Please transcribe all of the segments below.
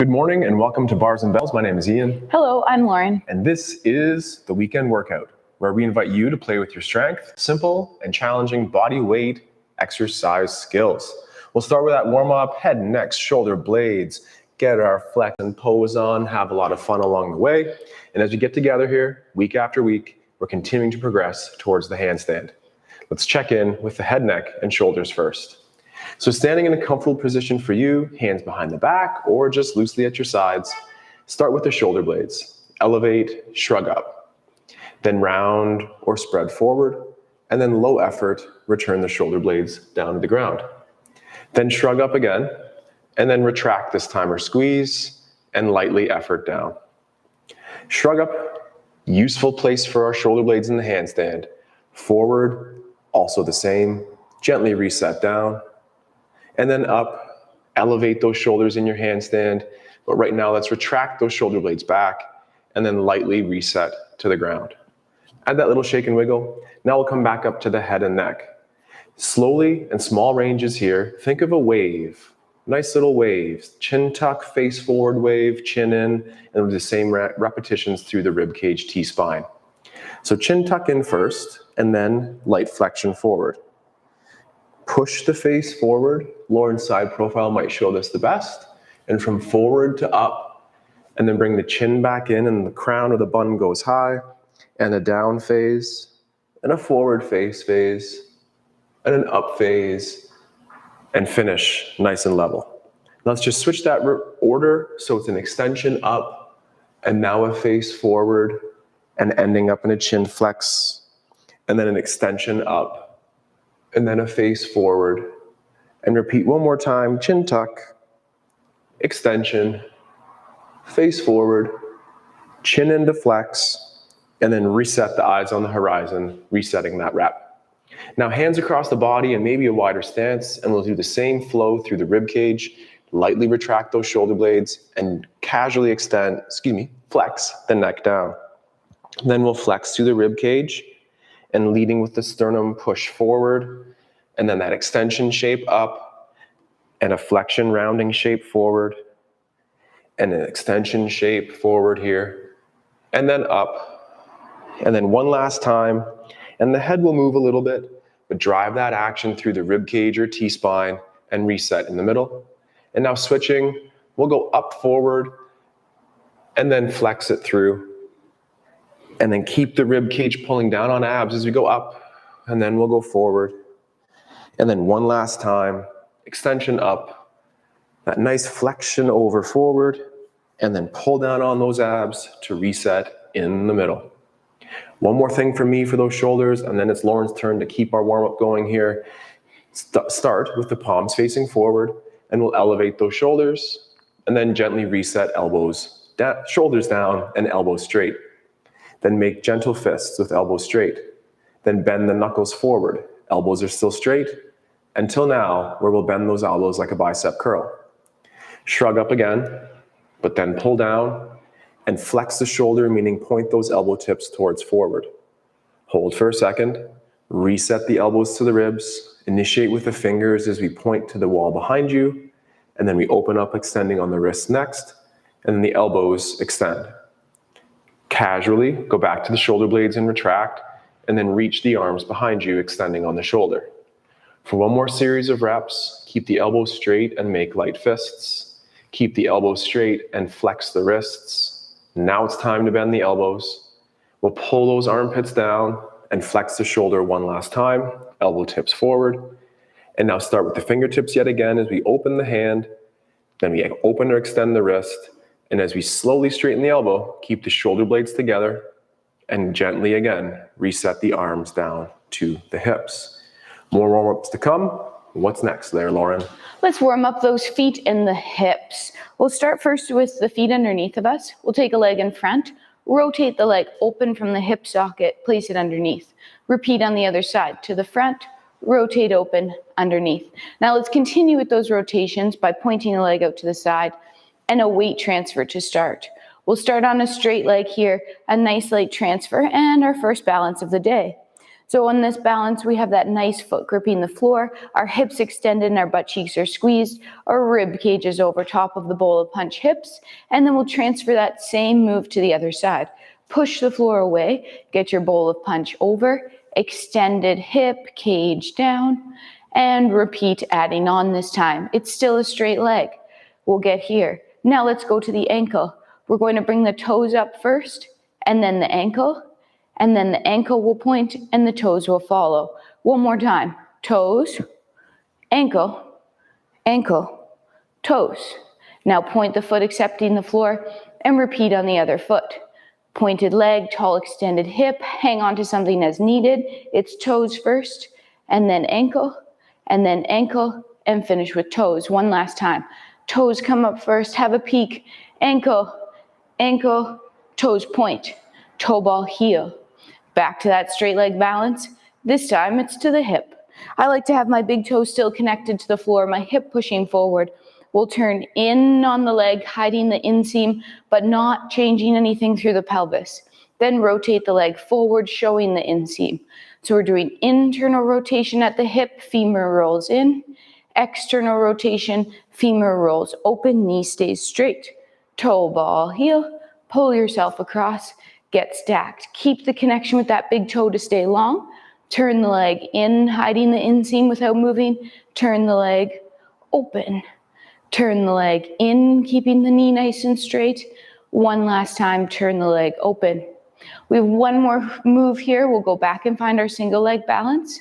Good morning and welcome to Bars and Bells. My name is Ian. Hello, I'm Lauren. And this is the weekend workout, where we invite you to play with your strength, simple and challenging body weight exercise skills. We'll start with that warm-up, head and neck, shoulder blades, get our flex and pose on, have a lot of fun along the way. And as we get together here, week after week, we're continuing to progress towards the handstand. Let's check in with the head, neck, and shoulders first. So standing in a comfortable position for you, hands behind the back or just loosely at your sides, start with the shoulder blades. Elevate, shrug up. Then round or spread forward, and then low effort, return the shoulder blades down to the ground. Then shrug up again, and then retract this time or squeeze, and lightly effort down. Shrug up, useful place for our shoulder blades in the handstand. Forward, also the same, gently reset down. And then up, elevate those shoulders in your handstand. But right now, let's retract those shoulder blades back and then lightly reset to the ground. Add that little shake and wiggle. Now we'll come back up to the head and neck. Slowly and small ranges here. Think of a wave, nice little waves. Chin tuck, face forward wave, chin in, and with the same repetitions through the rib cage, T-spine. So chin tuck in first, and then light flexion forward. Push the face forward. Lauren's side profile might show this the best. And from forward to up, and then bring the chin back in and the crown of the bun goes high, and a down phase, and a forward face phase, and an up phase, and finish nice and level. Now let's just switch that order so it's an extension up, and now a face forward, and ending up in a chin flex, and then an extension up, and then a face forward, and repeat one more time, chin tuck, extension, face forward, chin into flex, and then reset the eyes on the horizon, resetting that rep. Now hands across the body and maybe a wider stance, and we'll do the same flow through the rib cage, lightly retract those shoulder blades, and casually flex the neck down. Then we'll flex through the rib cage, and leading with the sternum, push forward, and then that extension shape up, and a flexion rounding shape forward, and an extension shape forward here, and then up, and then one last time, and the head will move a little bit, but drive that action through the rib cage or T-spine, and reset in the middle. And now switching, we'll go up forward, and then flex it through, and then keep the rib cage pulling down on abs as we go up, and then we'll go forward. And then one last time, extension up, that nice flexion over forward, and then pull down on those abs to reset in the middle. One more thing for me for those shoulders, and then it's Lauren's turn to keep our warm-up going here. Start with the palms facing forward, and we'll elevate those shoulders, and then gently reset elbows down, shoulders down, and elbows straight. Then make gentle fists with elbows straight. Then bend the knuckles forward. Elbows are still straight. Until now, where we'll bend those elbows like a bicep curl. Shrug up again, but then pull down and flex the shoulder, meaning point those elbow tips towards forward. Hold for a second. Reset the elbows to the ribs. Initiate with the fingers as we point to the wall behind you. And then we open up, extending on the wrists next. And then the elbows extend. Casually, go back to the shoulder blades and retract, and then reach the arms behind you, extending on the shoulder. For one more series of reps, keep the elbows straight and make light fists. Keep the elbows straight and flex the wrists. Now it's time to bend the elbows. We'll pull those armpits down and flex the shoulder one last time, elbow tips forward. And now start with the fingertips yet again as we open the hand, then we open or extend the wrist. And as we slowly straighten the elbow, keep the shoulder blades together and gently again, reset the arms down to the hips. More warm-ups to come. What's next there, Lauren? Let's warm up those feet and the hips. We'll start first with the feet underneath of us. We'll take a leg in front, rotate the leg open from the hip socket, place it underneath. Repeat on the other side, to the front, rotate open, underneath. Now let's continue with those rotations by pointing the leg out to the side, and a weight transfer to start. We'll start on a straight leg here, a nice light transfer, and our first balance of the day. So on this balance, we have that nice foot gripping the floor, our hips extended and our butt cheeks are squeezed, our rib cage is over top of the bowl of punch hips, and then we'll transfer that same move to the other side. Push the floor away, get your bowl of punch over, extended hip, cage down, and repeat, adding on this time. It's still a straight leg. We'll get here. Now let's go to the ankle. We're going to bring the toes up first, and then the ankle, and then the ankle will point and the toes will follow. One more time. Toes, ankle, ankle, toes. Now point the foot accepting the floor and repeat on the other foot. Pointed leg, tall extended hip, hang on to something as needed. It's toes first, and then ankle, and finish with toes. One last time. Toes come up first, have a peek. Ankle, ankle, toes point. Toe ball heel. Back to that straight leg balance. This time it's to the hip. I like to have my big toe still connected to the floor, my hip pushing forward. We'll turn in on the leg, hiding the inseam, but not changing anything through the pelvis. Then rotate the leg forward, showing the inseam. So we're doing internal rotation at the hip, femur rolls in. External rotation, femur rolls open, knee stays straight. Toe ball heel, pull yourself across. Get stacked. Keep the connection with that big toe to stay long. Turn the leg in, hiding the inseam without moving. Turn the leg open. Turn the leg in, keeping the knee nice and straight. One last time, turn the leg open. We have one more move here. We'll go back and find our single leg balance.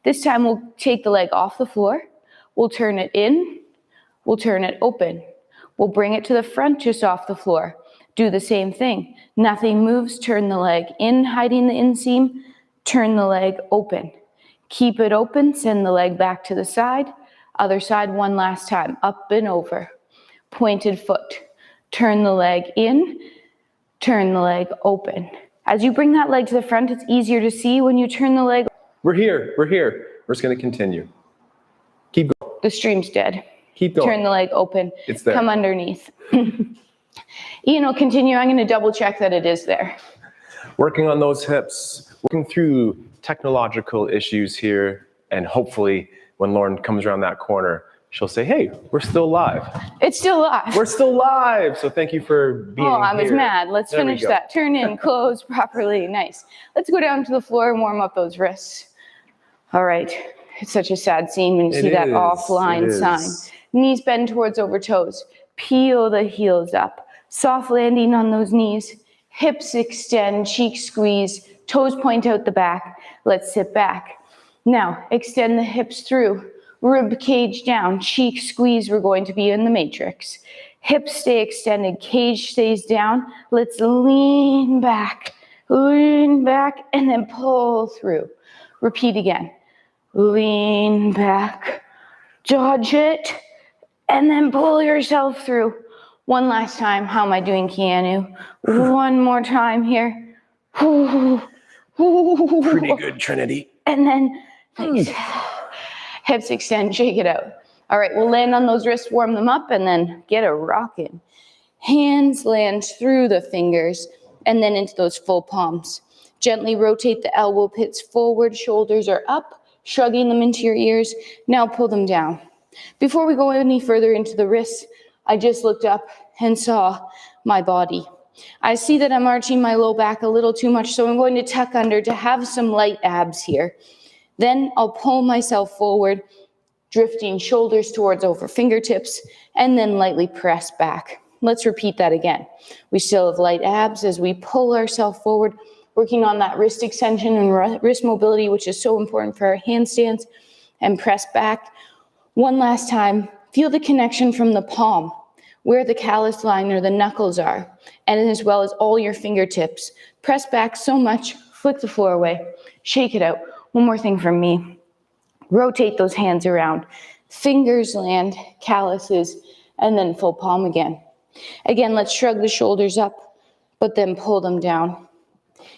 This time we'll take the leg off the floor. We'll turn it in. We'll turn it open. We'll bring it to the front just off the floor. Do the same thing. Nothing moves. Turn the leg in, hiding the inseam. Turn the leg open. Keep it open. Send the leg back to the side. Other side one last time. Up and over. Pointed foot. Turn the leg in. Turn the leg open. As you bring that leg to the front, it's easier to see when you turn the leg. We're here. We're just going to continue. Keep going. The stream's dead. Keep going. Turn the leg open. It's there. Come underneath. Ian will continue. I'm going to double check that it is there. Working on those hips, working through technological issues here, and hopefully when Lauren comes around that corner, she'll say, hey, we're still live. It's still live. We're still live. So thank you for being here. Oh, I was mad. Let's finish that. Turn in, close properly. Nice. Let's go down to the floor and warm up those wrists. All right. It's such a sad scene when you see that offline sign. Knees bend towards over toes. Peel the heels up. Soft landing on those knees. Hips extend, cheeks squeeze, toes point out the back. Let's sit back. Now, extend the hips through. Rib cage down, cheek squeeze. We're going to be in the matrix. Hips stay extended, cage stays down. Let's lean back, and then pull through. Repeat again. Lean back, dodge it, and then pull yourself through. One last time. How am I doing, Keanu? One more time here. Pretty good, Trinity. And then hips extend, shake it out. All right, we'll land on those wrists, warm them up, and then get a rockin'. Hands land through the fingers and then into those full palms. Gently rotate the elbow pits forward, shoulders are up, shrugging them into your ears. Now pull them down. Before we go any further into the wrists, I just looked up and saw my body. I see that I'm arching my low back a little too much, so I'm going to tuck under to have some light abs here. Then I'll pull myself forward, drifting shoulders towards over fingertips, and then lightly press back. Let's repeat that again. We still have light abs as we pull ourselves forward, working on that wrist extension and wrist mobility, which is so important for our handstands, and press back. One last time. Feel the connection from the palm, where the callus line or the knuckles are, and as well as all your fingertips. Press back so much, flick the floor away, shake it out. One more thing from me. Rotate those hands around. Fingers land, calluses, and then full palm again. Again, let's shrug the shoulders up, but then pull them down.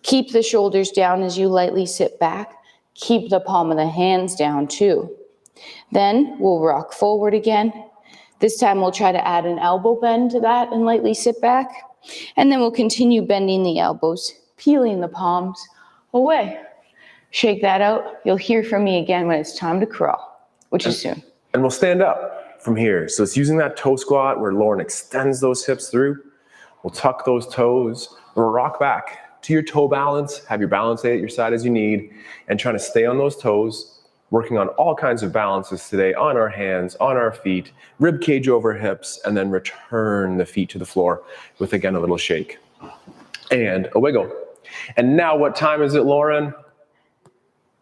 Keep the shoulders down as you lightly sit back. Keep the palm of the hands down too. Then we'll rock forward again. This time we'll try to add an elbow bend to that and lightly sit back. And then we'll continue bending the elbows, peeling the palms away. Shake that out. You'll hear from me again when it's time to crawl, which is soon. And we'll stand up from here. So it's using that toe squat where Lauren extends those hips through. We'll tuck those toes. We'll rock back to your toe balance. Have your balance stay at your side as you need. And trying to stay on those toes. Working on all kinds of balances today on our hands, on our feet. Rib cage over hips. And then return the feet to the floor with, again, a little shake. And a wiggle. And now what time is it, Lauren?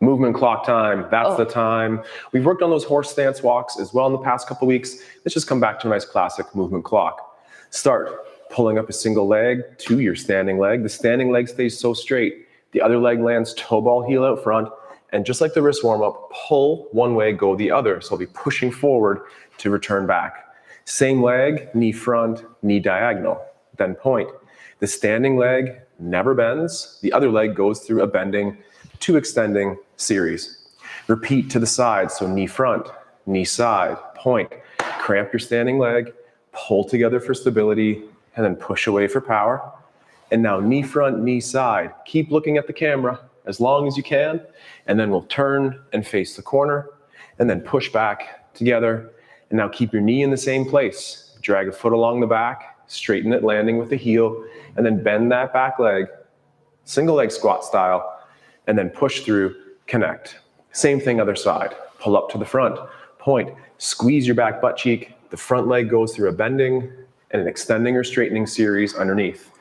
Movement clock time. That's the time. We've worked on those horse stance walks as well in the past couple weeks. Let's just come back to a nice classic movement clock. Start pulling up a single leg to your standing leg. The standing leg stays so straight. The other leg lands toe ball heel out front. And just like the wrist warm up, pull one way, go the other. So I'll be pushing forward to return back. Same leg, knee front, knee diagonal. Then point. The standing leg never bends. The other leg goes through a bending to extending series. Repeat to the side, so knee front, knee side, point. Cramp your standing leg, pull together for stability, and then push away for power. And now knee front, knee side. Keep looking at the camera as long as you can, and then we'll turn and face the corner, and then push back together. And now keep your knee in the same place. Drag a foot along the back, straighten it, landing with the heel, and then bend that back leg, single leg squat style, and then push through, connect. Same thing other side. Pull up to the front, point, squeeze your back butt cheek. The front leg goes through a bending and an extending or straightening series underneath.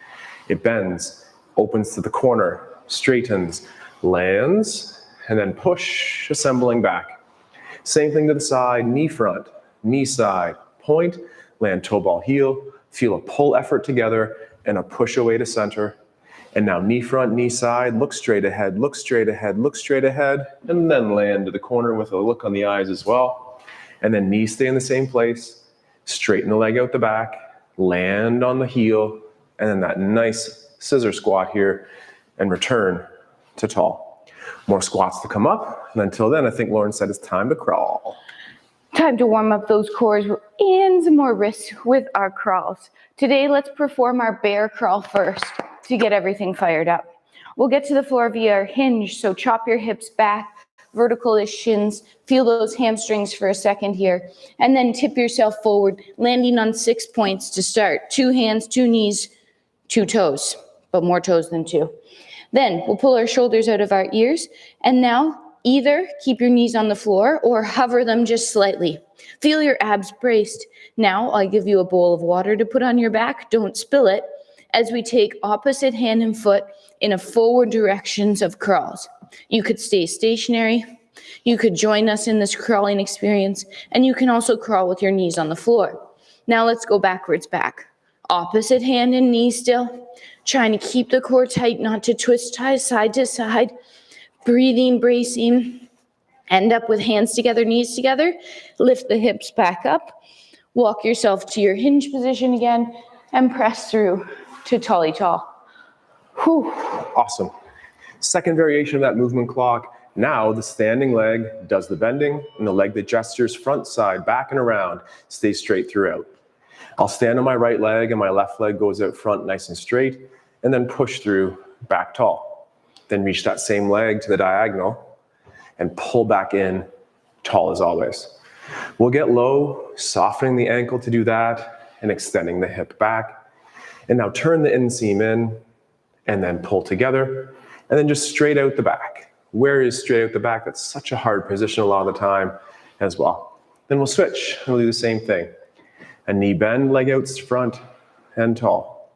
It bends, opens to the corner, straightens, lands, and then push, assembling back. Same thing to the side, knee front, knee side, point, land toe ball heel, feel a pull effort together and a push away to center. And now knee front, knee side, look straight ahead, look straight ahead, look straight ahead, and then land to the corner with a look on the eyes as well. And then knees stay in the same place, straighten the leg out the back, land on the heel, and then that nice scissor squat here, and return to tall. More squats to come up, and until then, I think Lauren said it's time to crawl. Time to warm up those cores and some more wrists with our crawls. Today, let's perform our bear crawl first to get everything fired up. We'll get to the floor via our hinge, so chop your hips back, vertical as shins, feel those hamstrings for a second here, and then tip yourself forward, landing on 6 points to start. 2 hands, 2 knees, 2 toes, but more toes than 2. Then we'll pull our shoulders out of our ears, and now either keep your knees on the floor or hover them just slightly. Feel your abs braced. Now I give you a bowl of water to put on your back. Don't spill it, as we take opposite hand and foot in a forward directions of crawls. You could stay stationary, you could join us in this crawling experience, and you can also crawl with your knees on the floor. Now let's go backwards back. Opposite hand and knee still, trying to keep the core tight, not to twist side to side, breathing, bracing. End up with hands together, knees together, lift the hips back up, walk yourself to your hinge position again, and press through to tally tall. Whew. Awesome. Second variation of that movement clock. Now the standing leg does the bending, and the leg that gestures front, side, back, and around stays straight throughout. I'll stand on my right leg, and my left leg goes out front nice and straight, and then push through back tall. Then reach that same leg to the diagonal, and pull back in, tall as always. We'll get low, softening the ankle to do that, and extending the hip back. And now turn the inseam in, and then pull together, and then just straight out the back. Where is straight out the back? That's such a hard position a lot of the time as well. Then we'll switch, and we'll do the same thing. A knee bend, leg out front, and tall.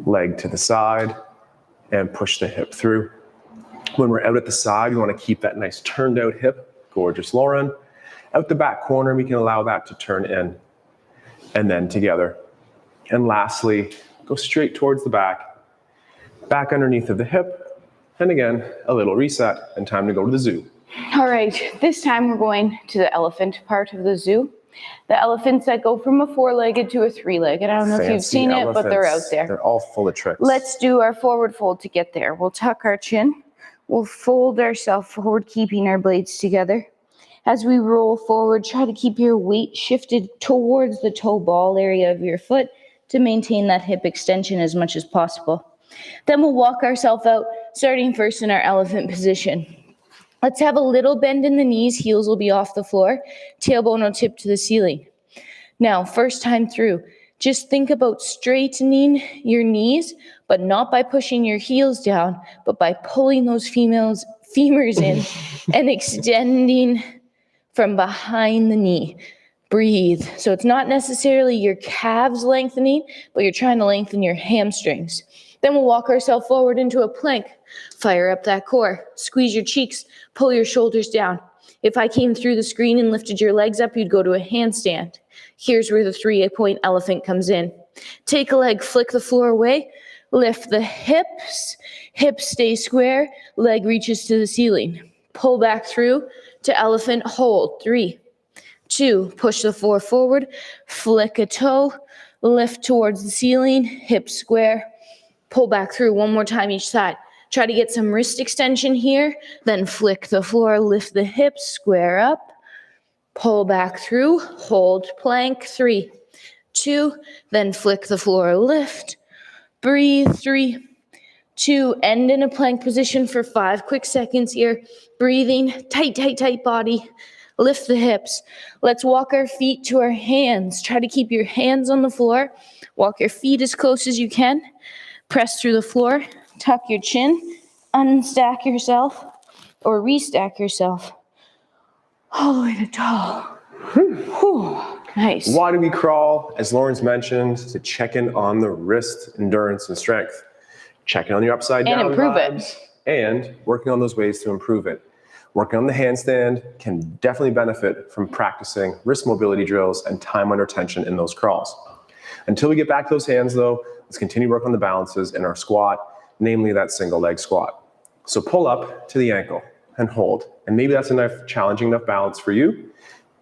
Leg to the side, and push the hip through. When we're out at the side, we want to keep that nice turned out hip. Gorgeous, Lauren. Out the back corner, we can allow that to turn in, and then together. And lastly, go straight towards the back underneath of the hip, and again, a little reset, and time to go to the zoo. All right, this time we're going to the elephant part of the zoo. The elephants that go from a 4-legged to a 3-legged. I don't know if you've seen it, but they're out there. They're all full of tricks. Let's do our forward fold to get there. We'll tuck our chin. We'll fold ourselves forward, keeping our blades together. As we roll forward, try to keep your weight shifted towards the toe ball area of your foot to maintain that hip extension as much as possible. Then we'll walk ourselves out, starting first in our elephant position. Let's have a little bend in the knees. Heels will be off the floor. Tailbone will tip to the ceiling. Now, first time through, just think about straightening your knees, but not by pushing your heels down, but by pulling those femurs in and extending from behind the knee. Breathe. So it's not necessarily your calves lengthening, but you're trying to lengthen your hamstrings. Then we'll walk ourselves forward into a plank. Fire up that core. Squeeze your cheeks. Pull your shoulders down. If I came through the screen and lifted your legs up, you'd go to a handstand. Here's where the 3-point elephant comes in. Take a leg, flick the floor away. Lift the hips. Hips stay square. Leg reaches to the ceiling. Pull back through to elephant hold. 3, 2, push the floor forward. Flick a toe. Lift towards the ceiling. Hips square. Pull back through one more time each side. Try to get some wrist extension here. Then flick the floor. Lift the hips. Square up. Pull back through. Hold plank. 3, 2, then flick the floor. Lift. Breathe. 3, 2, end in a plank position for 5 quick seconds here. Breathing. Tight, tight, tight body. Lift the hips. Let's walk our feet to our hands. Try to keep your hands on the floor. Walk your feet as close as you can. Press through the floor. Tuck your chin. Unstack yourself or restack yourself. All the way to tall. Nice. Why do we crawl? As Lauren's mentioned, to check in on the wrist endurance and strength. Checking on your upside down And improve vibes, and working on those ways to improve it. Working on the handstand can definitely benefit from practicing wrist mobility drills and time under tension in those crawls. Until we get back to those hands though, let's continue work on the balances in our squat, namely that single leg squat. So pull up to the ankle and hold. And maybe that's challenging enough balance for you.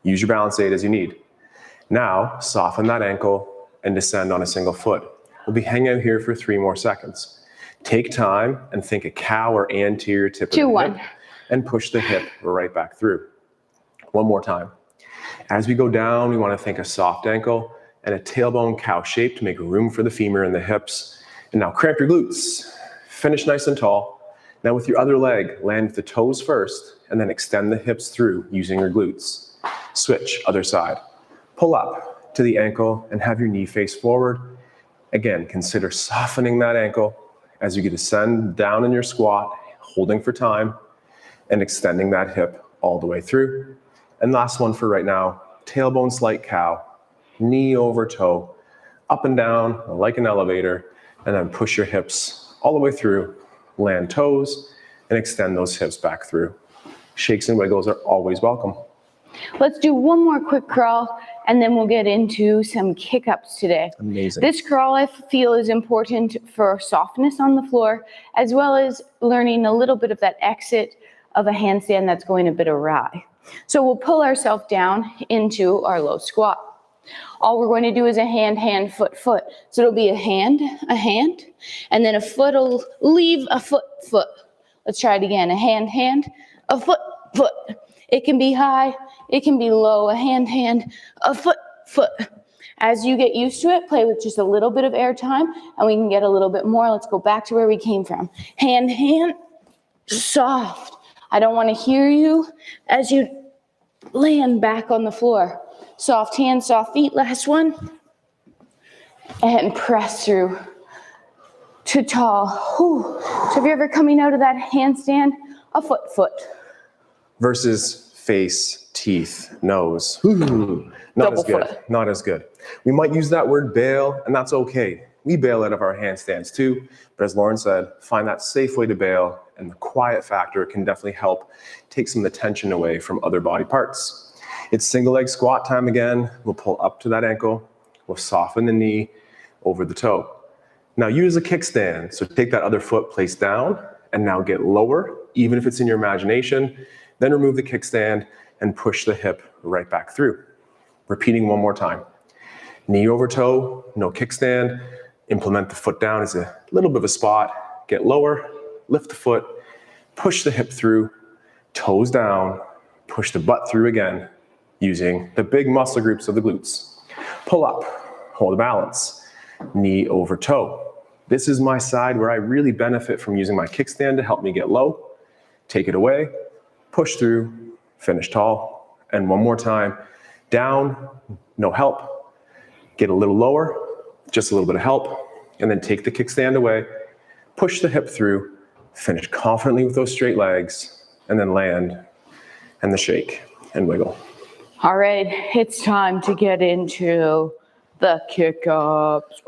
Use your balance aid as you need. Now, soften that ankle and descend on a single foot. We'll be hanging out here for 3 more seconds. Take time and think a cow or anterior tip of the hip and push the hip right back through. One more time. As we go down, we want to think a soft ankle and a tailbone cow shape to make room for the femur and the hips. And now cramp your glutes. Finish nice and tall. Now with your other leg, land the toes first and then extend the hips through using your glutes. Switch, other side. Pull up to the ankle and have your knee face forward. Again, consider softening that ankle as you descend down in your squat, holding for time, and extending that hip all the way through. And last one for right now, tailbone slight cow, knee over toe, up and down like an elevator, and then push your hips all the way through, land toes, and extend those hips back through. Shakes and wiggles are always welcome. Let's do one more quick crawl, and then we'll get into some kick-ups today. Amazing. This crawl, I feel, is important for softness on the floor, as well as learning a little bit of that exit of a handstand that's going a bit awry. So we'll pull ourselves down into our low squat. All we're going to do is a hand, hand, foot, foot. So it'll be a hand, and then a foot will leave a foot, foot. Let's try it again. A hand, hand, a foot, foot. It can be high, it can be low, a hand, hand, a foot, foot. As you get used to it, play with just a little bit of air time, and we can get a little bit more. Let's go back to where we came from. Hand, hand, soft. I don't want to hear you as you land back on the floor. Soft hands, soft feet. Last one. And press through to tall. Whew. So if you're ever coming out of that handstand, a foot, foot. Versus face, teeth, nose. Ooh, not Double as good. foot. Not as good. We might use that word bail, and that's okay. We bail out of our handstands too, but as Lauren said, find that safe way to bail, and the quiet factor can definitely help take some of the tension away from other body parts. It's single leg squat time again. We'll pull up to that ankle. We'll soften the knee over the toe. Now use a kickstand. So take that other foot, place down, and now get lower, even if it's in your imagination. Then remove the kickstand and push the hip right back through. Repeating one more time. Knee over toe, no kickstand. Implement the foot down as a little bit of a spot. Get lower, lift the foot, push the hip through, toes down, push the butt through again, using the big muscle groups of the glutes. Pull up, hold a balance, knee over toe. This is my side where I really benefit from using my kickstand to help me get low. Take it away, push through, finish tall. And one more time, down, no help. Get a little lower, just a little bit of help, and then take the kickstand away, push the hip through, finish confidently with those straight legs, and then land, and the shake, and wiggle. All right, it's time to get into the kick-ups.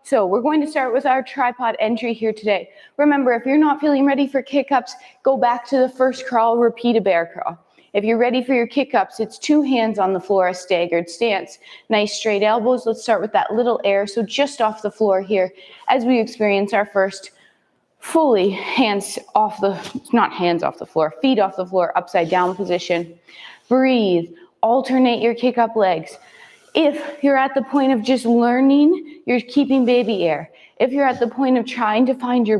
So we're going to start with our tripod entry here today. Remember, if you're not feeling ready for kick-ups, go back to the first crawl, repeat a bear crawl. If you're ready for your kick-ups, it's 2 hands on the floor, a staggered stance. Nice straight elbows. Let's start with that little air, so just off the floor here as we experience our first fully feet off the floor, upside down position. Breathe, alternate your kick-up legs. If you're at the point of just learning, you're keeping baby air. If you're at the point of trying to find your